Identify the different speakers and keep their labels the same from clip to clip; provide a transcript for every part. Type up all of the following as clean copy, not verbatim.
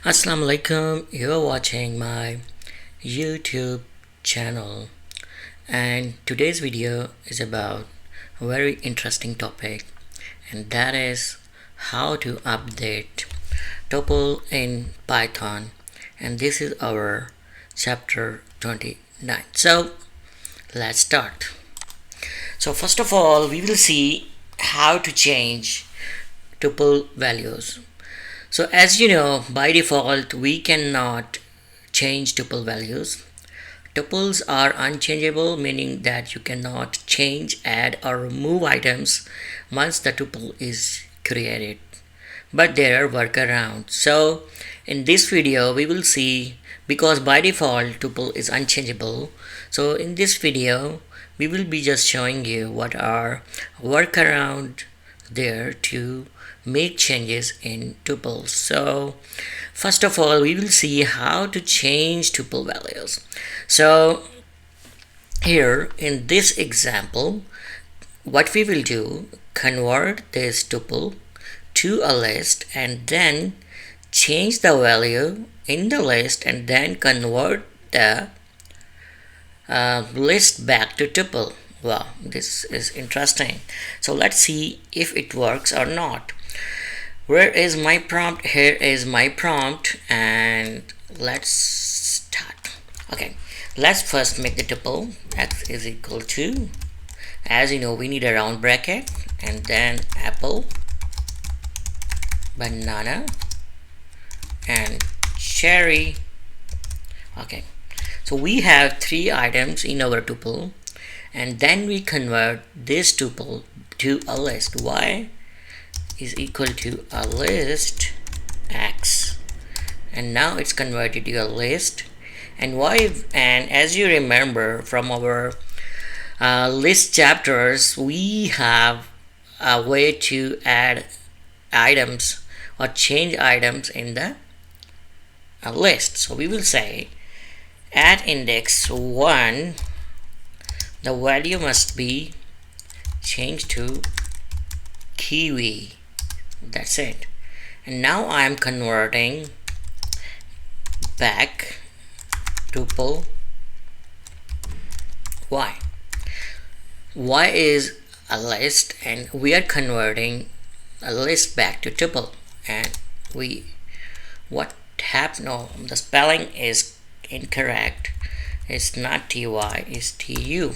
Speaker 1: Assalamu alaikum, you're watching my YouTube channel, and today's video is about a very interesting topic, and that is how to update tuple in Python. And this is our chapter 29. So let's start. So first of all, we will see how to change tuple values. So as you know, by default we cannot change tuple values. Tuples are unchangeable, meaning that you cannot change, add or remove items once the tuple is created. But there are workarounds. So in this video we will see, because by default tuple is unchangeable, so in this video we will be just showing you what are workaround there to make changes in tuples. So first of all, we will see how to change tuple values. So here in this example, what we will do, convert this tuple to a list and then change the value in the list and then convert the list back to tuple. Wow, this is interesting. So let's see if it works or not. Where is my prompt? Here is my prompt, and let's start. Okay, let's first make the tuple x is equal to, as you know, we need a round bracket and then apple, banana and cherry. Okay, so we have three items in our tuple, and then we convert this tuple to a list. Y is equal to a list x, and now it's converted to a list. And as you remember from our list chapters, we have a way to add items or change items in the list. So we will say at index 1 the value must be changed to kiwi. That's it. And now I am converting back tuple y. Y is a list and we are converting a list back to tuple. And what happened? No, the spelling is incorrect. It's not ty, it's tu.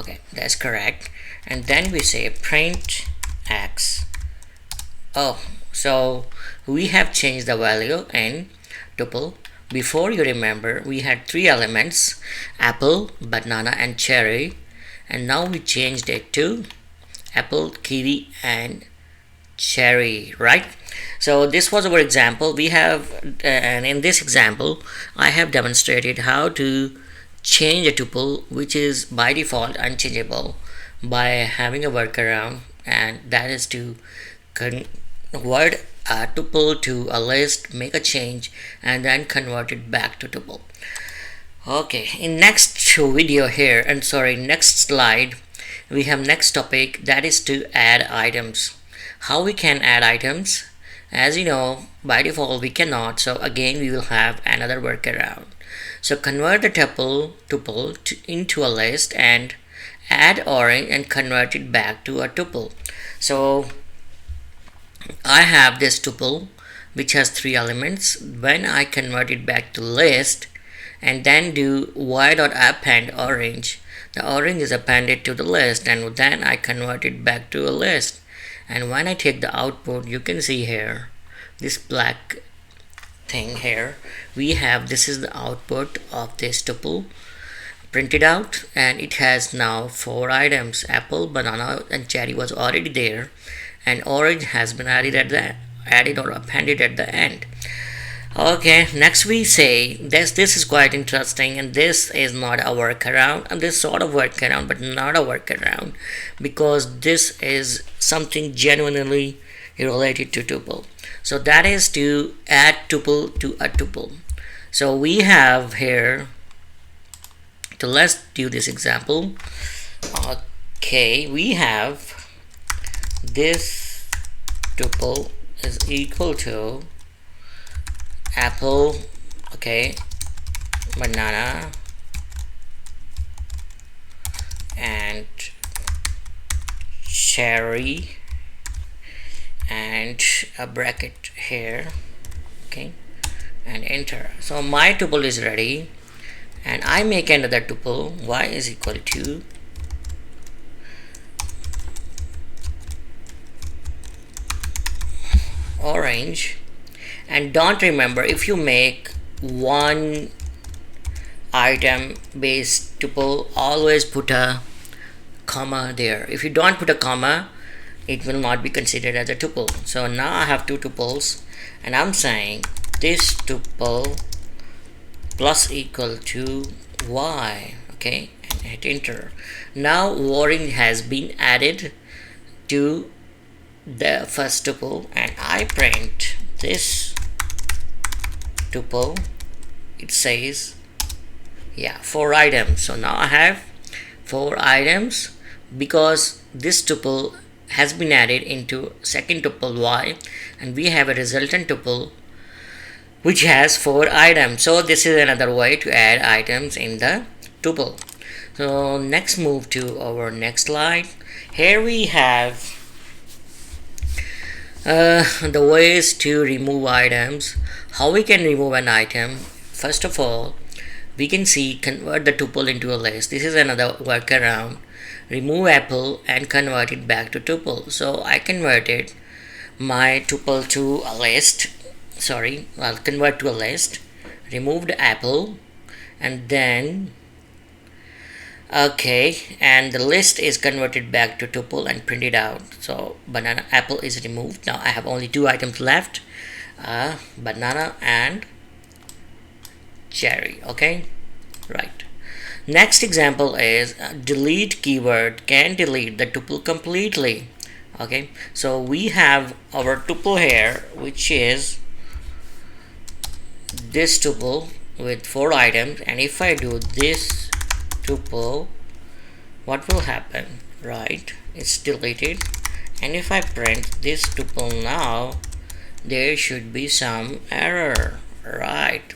Speaker 1: Okay, that's correct. And then we say print x. Oh, so we have changed the value in tuple. Before, you remember, we had three elements: apple, banana and cherry, and now we changed it to apple, kiwi and cherry, right? So this was our example. We have and in this example I have demonstrated how to change a tuple which is by default unchangeable by having a workaround, and that is to convert a tuple to a list, make a change and then convert it back to tuple. Okay, in next video here, and sorry, next slide, we have next topic, that is to add items. How we can add items? As you know, by default we cannot, so again we will have another workaround. So convert the tuple into a list and add orange and convert it back to a tuple. So I have this tuple which has three elements. When I convert it back to list and then do y.append orange, the orange is appended to the list, and then I convert it back to a list. And when I take the output, you can see here this black thing here. We have, this is the output of this tuple printed out, and it has now four items: apple, banana and cherry was already there, and orange has been added or appended at the end. Okay, next we say this is quite interesting, and this is not a workaround, and this sort of workaround but not a workaround, because this is something genuinely related to tuple. So that is to add tuple to a tuple. So we have here, so let's do this example. Okay, we have this tuple is equal to apple, okay, banana, and cherry, and a bracket here, okay, and enter. So my tuple is ready, and I make another tuple. Y is equal to orange. And don't remember, if you make one item based tuple, always put a comma there. If you don't put a comma, it will not be considered as a tuple. So now I have two tuples, and I'm saying this tuple plus equal to y, okay, and hit enter. Now orange has been added to the first tuple, and I print this tuple. It says, yeah, 4 items. So now I have 4 items because this tuple has been added into second tuple y, and we have a resultant tuple which has 4 items. So this is another way to add items in the tuple. So next, move to our next slide. Here we have the ways to remove items. How we can remove an item? First of all, we can see convert the tuple into a list. This is another workaround. Remove apple and convert it back to tuple. So I converted my tuple to a list. Sorry, I'll convert to a list. Remove the apple, and then okay, and the list is converted back to tuple and printed out. So banana, apple is removed. Now I have only 2 items left, banana and cherry. Okay, right. Next example is delete keyword can delete the tuple completely. Okay, so we have our tuple here, which is this tuple with 4 items, and if I do this tuple, what will happen? Right, it's deleted. And if I print this tuple now, there should be some error, right?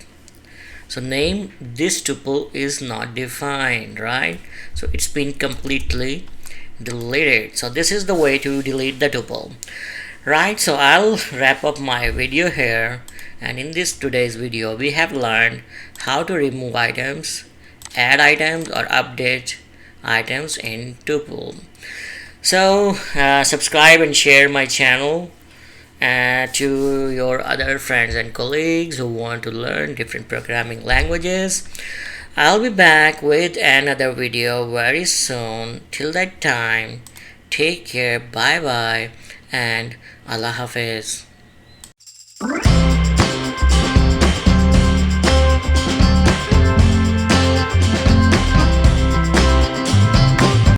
Speaker 1: So name this tuple is not defined, right? So it's been completely deleted. So this is the way to delete the tuple, right? So I'll wrap up my video here, and in this today's video we have learned how to remove items, add items, or update items in tuple. So subscribe and share my channel to your other friends and colleagues who want to learn different programming languages. I'll be back with another video very soon. Till that time, take care, bye bye, and Allah Hafiz.